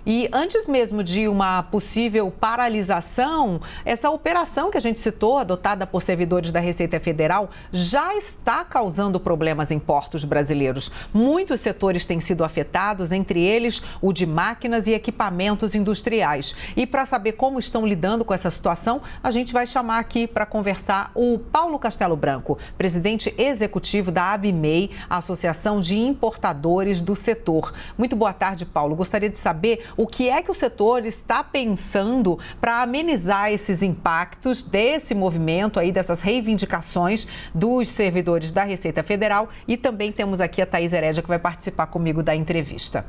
E antes mesmo de uma possível paralisação, essa operação que a gente citou, adotada por servidores da Receita Federal, já está causando problemas em portos brasileiros. Muitos setores têm sido afetados, entre eles o de máquinas e equipamentos industriais. E para saber como estão lidando com essa situação, a gente vai chamar aqui para conversar o Paulo Castelo Branco, presidente executivo da ABMEI, a Associação de Importadores do Setor. Muito boa tarde, Paulo. Gostaria de saber o que é que o setor está pensando para amenizar esses impactos desse movimento aí, dessas reivindicações dos servidores da Receita Federal. E também temos aqui a Thaís Herédia, que vai participar comigo da entrevista.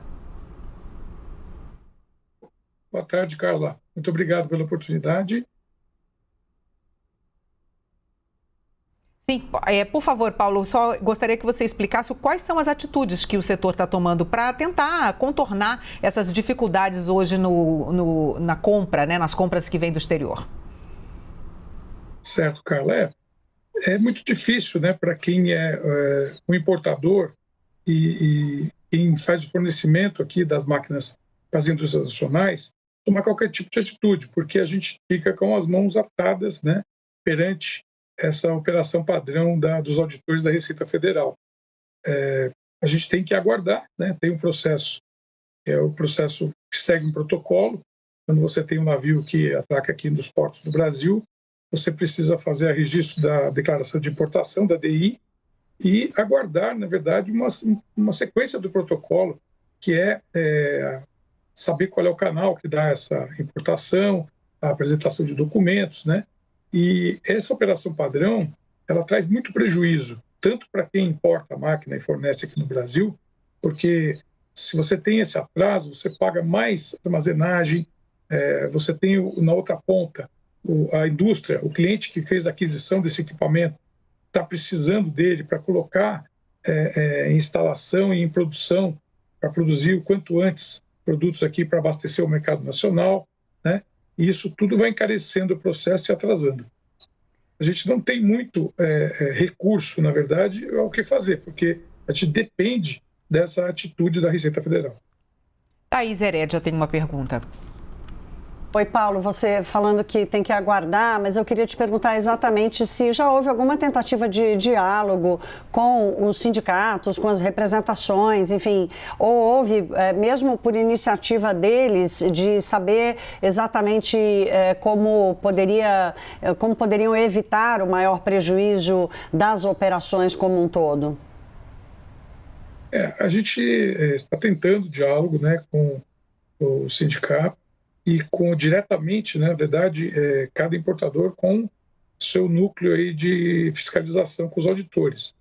Boa tarde, Carla. Muito obrigado pela oportunidade. Sim, por favor, Paulo, só gostaria que você explicasse quais são as atitudes que o setor está tomando para tentar contornar essas dificuldades hoje na compra, né, nas compras que vêm do exterior. Certo, Carla. É muito difícil, né, para quem é um importador e quem faz o fornecimento aqui das máquinas para as indústrias nacionais tomar qualquer tipo de atitude, porque a gente fica com as mãos atadas, né, perante essa operação padrão dos auditores da Receita Federal. A gente tem que aguardar, né? Tem um processo, é o processo que segue um protocolo. Quando você tem um navio que atraca aqui nos portos do Brasil, você precisa fazer o registro da declaração de importação, da DI, e aguardar, na verdade, uma sequência do protocolo, que é saber qual é o canal que dá essa importação, a apresentação de documentos, né? E essa operação padrão, ela traz muito prejuízo, tanto para quem importa a máquina e fornece aqui no Brasil, porque se você tem esse atraso, você paga mais armazenagem, você tem na outra ponta a indústria, o cliente que fez a aquisição desse equipamento está precisando dele para colocar em instalação e em produção, para produzir o quanto antes produtos aqui para abastecer o mercado nacional, né? E isso tudo vai encarecendo o processo e atrasando. A gente não tem muito recurso, na verdade, ao que fazer, porque a gente depende dessa atitude da Receita Federal. Thaís Herédia tem uma pergunta. Oi, Paulo, você falando que tem que aguardar, mas eu queria te perguntar exatamente se já houve alguma tentativa de diálogo com os sindicatos, com as representações, enfim, ou houve, mesmo por iniciativa deles, de saber exatamente como poderiam evitar o maior prejuízo das operações como um todo? A gente está tentando diálogo, né, com o sindicato, e diretamente, né, na verdade, cada importador com seu núcleo aí de fiscalização com os auditores.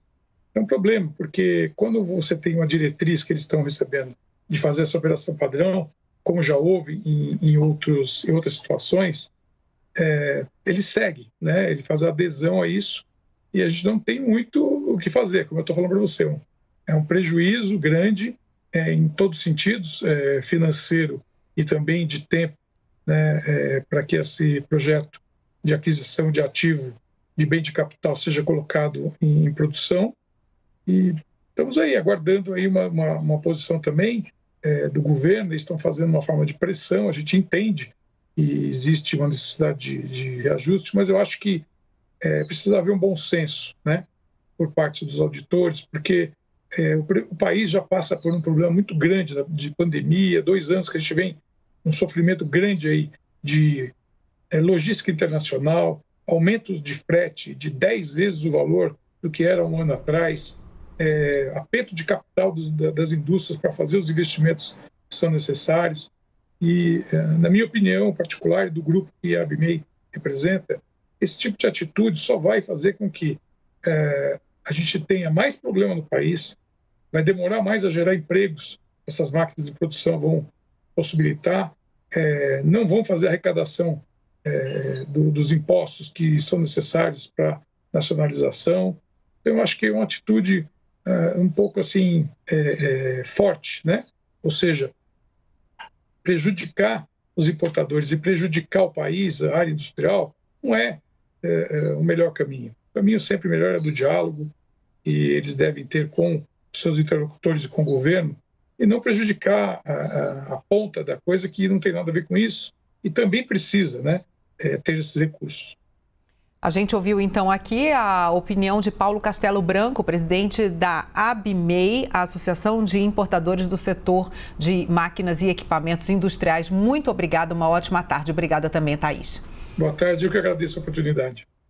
É um problema, porque quando você tem uma diretriz que eles estão recebendo de fazer essa operação padrão, como já houve em outras situações, ele segue, né, ele faz a adesão a isso, e a gente não tem muito o que fazer, como eu estou falando para você. É um prejuízo grande em todos os sentidos, financeiro e também de tempo, né, para que esse projeto de aquisição de ativo, de bem de capital, seja colocado em produção. E estamos aí aguardando aí uma posição também do governo. Eles estão fazendo uma forma de pressão, a gente entende que existe uma necessidade de reajuste, mas eu acho que precisa haver um bom senso, né, por parte dos auditores, porque o país já passa por um problema muito grande de pandemia, 2 anos que a gente vem um sofrimento grande aí de logística internacional, aumentos de frete de 10 vezes o valor do que era um ano atrás, aperto de capital das indústrias para fazer os investimentos que são necessários. E, na minha opinião particular, do grupo que a ABMEI representa, esse tipo de atitude só vai fazer com que a gente tenha mais problema no país, vai demorar mais a gerar empregos, essas máquinas de produção vão possibilitar, não vão fazer a arrecadação dos impostos que são necessários para nacionalização. Então, eu acho que é uma atitude um pouco assim forte, né? Ou seja, prejudicar os importadores e prejudicar o país, a área industrial, não é o melhor caminho. O caminho sempre melhor é do diálogo, e eles devem ter com seus interlocutores e com o governo e não prejudicar a ponta da coisa que não tem nada a ver com isso e também precisa, né, ter esses recursos. A gente ouviu então aqui a opinião de Paulo Castelo Branco, presidente da ABMEI, a Associação de Importadores do Setor de Máquinas e Equipamentos Industriais. Muito obrigada, uma ótima tarde. Obrigada também, Thaís. Boa tarde, eu que agradeço a oportunidade.